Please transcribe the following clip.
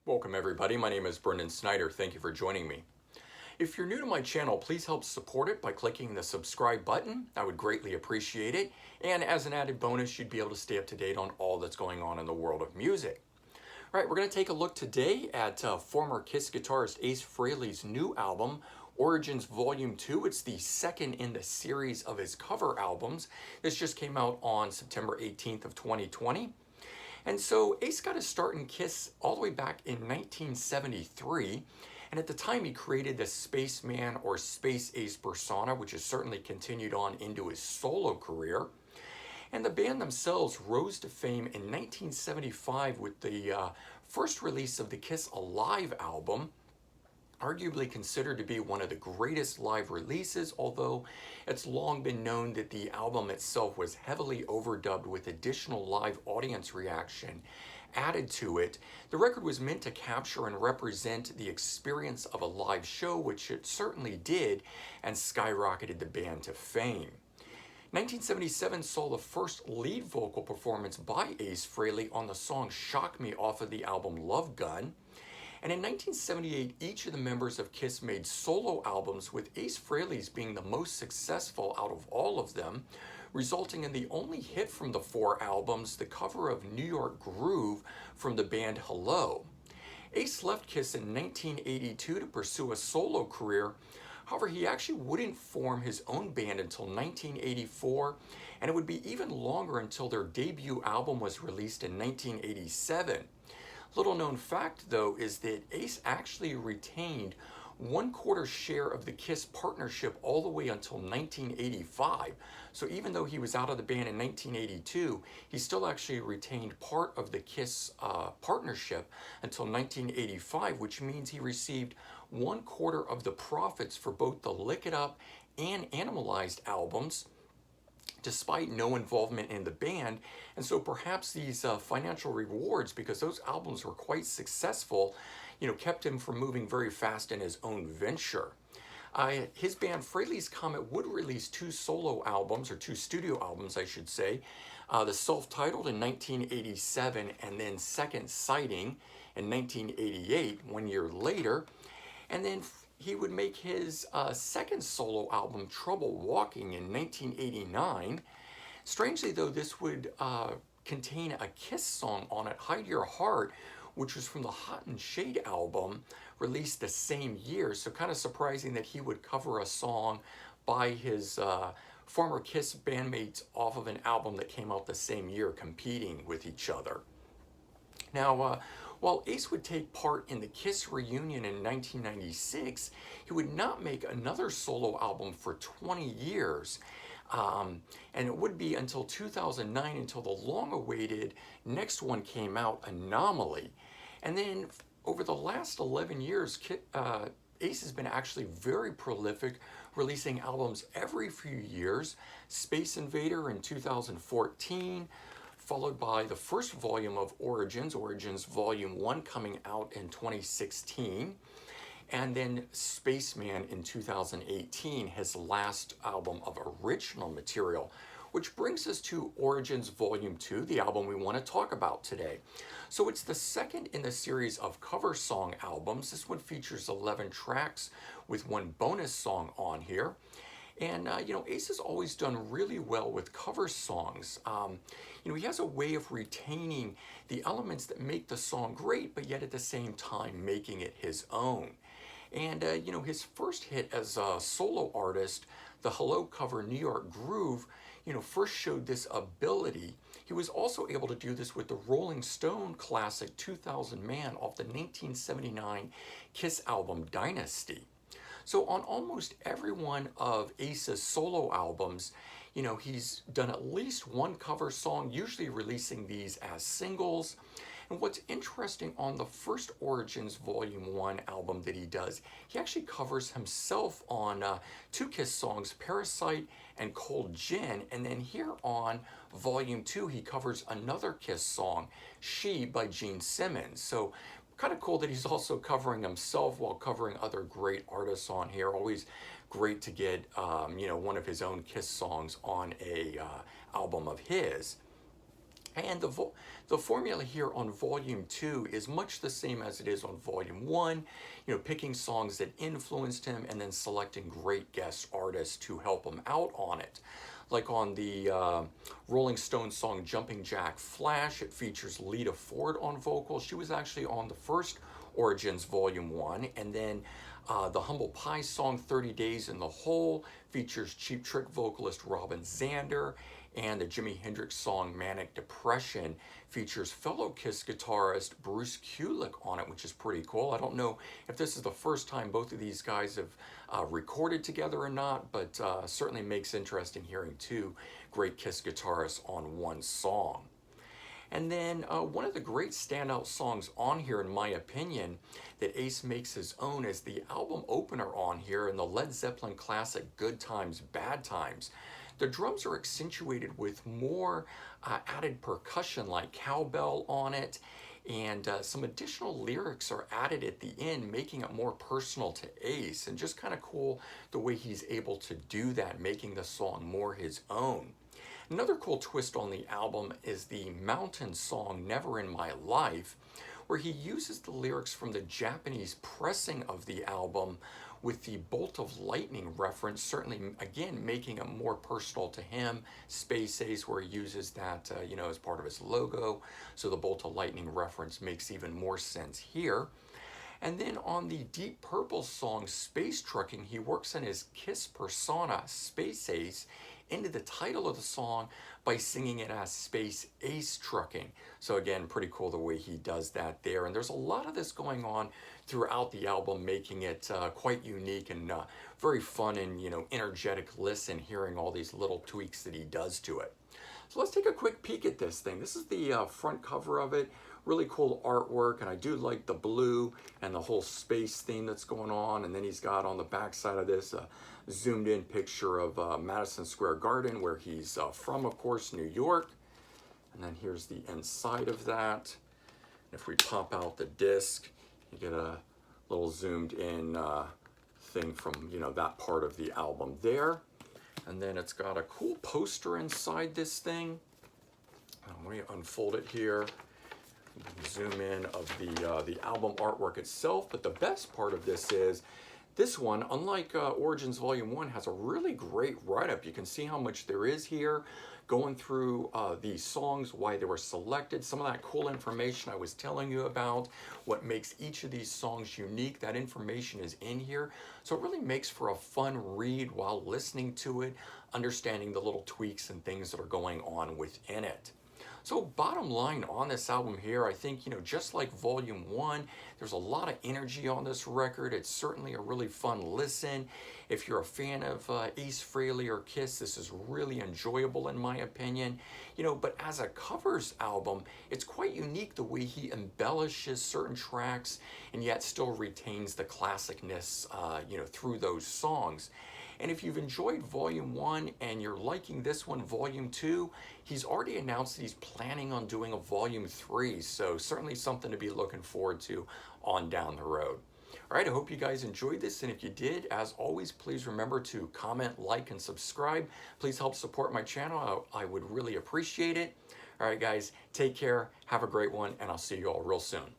Welcome everybody, my name is Brendan Snyder. Thank you for joining me. If you're new to my channel, please help support it by clicking the subscribe button. I would greatly appreciate it. And as an added bonus, you'd be able to stay up to date on all that's going on in the world of music. All right, we're going to take a look today at former Kiss guitarist Ace Frehley's new album, Origins Volume 2. It's the second in the series of his cover albums. This just came out on September 18th of 2020. And so Ace got his start in Kiss all the way back in 1973. And at the time he created the Spaceman or Space Ace persona, which has certainly continued on into his solo career. And the band themselves rose to fame in 1975 with the first release of the Kiss Alive album, arguably considered to be one of the greatest live releases, although it's long been known that the album itself was heavily overdubbed with additional live audience reaction added to it. The record was meant to capture and represent the experience of a live show, which it certainly did, and skyrocketed the band to fame. 1977 saw the first lead vocal performance by Ace Frehley on the song Shock Me off of the album Love Gun. And in 1978, each of the members of Kiss made solo albums, with Ace Frehley's being the most successful out of all of them, resulting in the only hit from the four albums, the cover of New York Groove from the band Hello. Ace left Kiss in 1982 to pursue a solo career. However, he actually wouldn't form his own band until 1984, and it would be even longer until their debut album was released in 1987. Little known fact, though, is that Ace actually retained 1/4 share of the Kiss partnership all the way until 1985. So even though he was out of the band in 1982, he still actually retained part of the Kiss partnership until 1985, which means he received 1/4 of the profits for both the Lick It Up and Animalized albums, despite no involvement in the band. And so perhaps these financial rewards, because those albums were quite successful, kept him from moving very fast in his own venture. His band Frehley's Comet would release two solo albums, or two studio albums I should say, the self-titled in 1987 and then Second Sighting in 1988, 1 year later. And then he would make his second solo album, Trouble Walking, in 1989. Strangely, though, this would contain a Kiss song on it, Hide Your Heart, which was from the Hot and Shade album, released the same year. So kind of surprising that he would cover a song by his former Kiss bandmates off of an album that came out the same year, competing with each other. Now, while Ace would take part in the Kiss reunion in 1996, he would not make another solo album for 20 years. And it would be until 2009 until the long-awaited next one came out, Anomaly. And then over the last 11 years, Ace has been actually very prolific, releasing albums every few years. Space Invader in 2014, followed by the first volume of Origins Volume 1, coming out in 2016, and then Spaceman in 2018, his last album of original material, which brings us to Origins Volume 2, the album we want to talk about today. So it's the second in the series of cover song albums. This one features 11 tracks with one bonus song on here. And, Ace has always done really well with cover songs. He has a way of retaining the elements that make the song great, but yet at the same time making it his own. And, his first hit as a solo artist, the Hello cover New York Groove, first showed this ability. He was also able to do this with the Rolling Stone classic 2000 Man off the 1979 Kiss album Dynasty. So on almost every one of Ace's solo albums, he's done at least one cover song, usually releasing these as singles. And what's interesting, on the first Origins Volume 1 album that he does, he actually covers himself on two Kiss songs, Parasite and Cold Gin. And then here on Volume 2, he covers another Kiss song, She by Gene Simmons. So kind of cool that he's also covering himself while covering other great artists on here. Always great to get, one of his own Kiss songs on a album of his. And the formula here on volume 2 is much the same as it is on volume 1, picking songs that influenced him and then selecting great guest artists to help him out on it. Like on the Rolling Stones song Jumping Jack Flash, it features Lita Ford on vocals. She was actually on the first Origins volume 1, and then the Humble Pie song 30 Days in the Hole features Cheap Trick vocalist Robin Zander, and the Jimi Hendrix song Manic Depression features fellow Kiss guitarist Bruce Kulick on it, which is pretty cool. I don't know if this is the first time both of these guys have recorded together or not, but certainly makes interesting hearing two great Kiss guitarists on one song. And then one of the great standout songs on here, in my opinion, that Ace makes his own is the album opener on here in the Led Zeppelin classic Good Times, Bad Times. The drums are accentuated with more added percussion like cowbell on it, and some additional lyrics are added at the end, making it more personal to Ace, and just kind of cool the way he's able to do that, making the song more his own. Another cool twist on the album is the Mountain song Never in My Life, where he uses the lyrics from the Japanese pressing of the album with the bolt of lightning reference, certainly again making it more personal to him. Space Ace, where he uses that as part of his logo, so the bolt of lightning reference makes even more sense here. And then on the Deep Purple song Space Trucking, he works in his Kiss persona, Space Ace, into the title of the song by singing it as Space Ace Trucking. So again, pretty cool the way he does that there. And there's a lot of this going on throughout the album, making it quite unique and very fun and energetic listen, hearing all these little tweaks that he does to it. So let's take a quick peek at this thing. This is the front cover of it. Really cool artwork, and I do like the blue and the whole space theme that's going on. And then he's got on the back side of this a zoomed in picture of Madison Square Garden, where he's from, of course, New York. And then here's the inside of that. If we pop out the disc, you get a little zoomed in thing from that part of the album there. And then it's got a cool poster inside this thing. Let me unfold it here. Zoom in of the album artwork itself. But the best part of this is this one, unlike Origins Volume 1, has a really great write-up. You can see how much there is here, going through these songs, why they were selected, some of that cool information I was telling you about, what makes each of these songs unique. That information is in here. So it really makes for a fun read while listening to it, understanding the little tweaks and things that are going on within it. So bottom line on this album here, I think, just like Volume 1, there's a lot of energy on this record. It's certainly a really fun listen. If you're a fan of Ace Frehley or Kiss, this is really enjoyable in my opinion. But as a covers album, it's quite unique the way he embellishes certain tracks and yet still retains the classicness, through those songs. And if you've enjoyed Volume 1 and you're liking this one, Volume 2, he's already announced that he's planning on doing a Volume 3, so certainly something to be looking forward to on down the road. All right, I hope you guys enjoyed this, and if you did, as always, please remember to comment, like, and subscribe. Please help support my channel. I would really appreciate it. All right, guys, take care, have a great one, and I'll see you all real soon.